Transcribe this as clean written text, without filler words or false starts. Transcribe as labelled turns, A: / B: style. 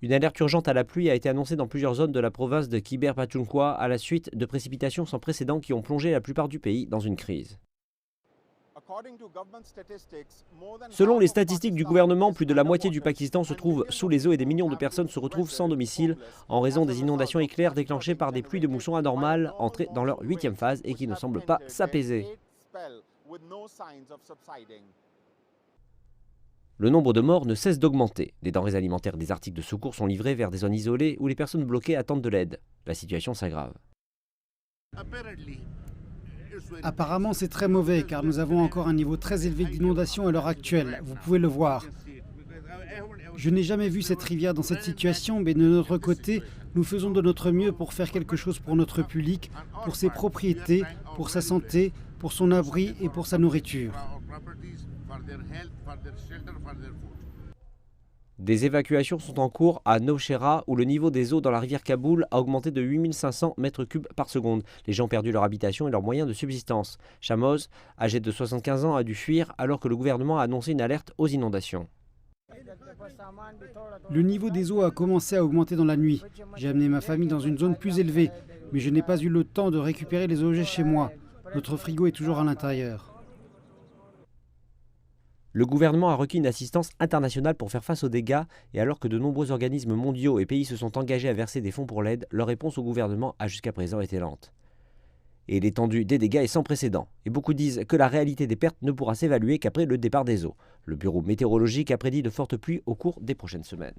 A: Une alerte urgente à la pluie a été annoncée dans plusieurs zones de la province de Khyber Pakhtunkhwa à la suite de précipitations sans précédent qui ont plongé la plupart du pays dans une crise. Selon les statistiques du gouvernement, plus de la moitié du Pakistan se trouve sous les eaux et des millions de personnes se retrouvent sans domicile en raison des inondations éclairs déclenchées par des pluies de mousson anormales entrées dans leur 8e phase et qui ne semblent pas s'apaiser. Le nombre de morts ne cesse d'augmenter. Des denrées alimentaires et des articles de secours sont livrés vers des zones isolées où les personnes bloquées attendent de l'aide. La situation s'aggrave.
B: Apparemment, c'est très mauvais car nous avons encore un niveau très élevé d'inondation à l'heure actuelle. Vous pouvez le voir. Je n'ai jamais vu cette rivière dans cette situation, mais de notre côté, nous faisons de notre mieux pour faire quelque chose pour notre public, pour ses propriétés, pour sa santé, pour son abri et pour sa nourriture.
A: Des évacuations sont en cours à Nowshera où le niveau des eaux dans la rivière Kaboul a augmenté de 8500 mètres cubes par seconde. Les gens ont perdu leur habitation et leurs moyens de subsistance. Shamoz, âgé de 75 ans, a dû fuir alors que le gouvernement a annoncé une alerte aux inondations.
B: Le niveau des eaux a commencé à augmenter dans la nuit. J'ai amené ma famille dans une zone plus élevée, mais je n'ai pas eu le temps de récupérer les objets chez moi. Notre frigo est toujours à l'intérieur.
A: Le gouvernement a requis une assistance internationale pour faire face aux dégâts et alors que de nombreux organismes mondiaux et pays se sont engagés à verser des fonds pour l'aide, leur réponse au gouvernement a jusqu'à présent été lente. Et l'étendue des dégâts est sans précédent. Et beaucoup disent que la réalité des pertes ne pourra s'évaluer qu'après le départ des eaux. Le bureau météorologique a prédit de fortes pluies au cours des prochaines semaines.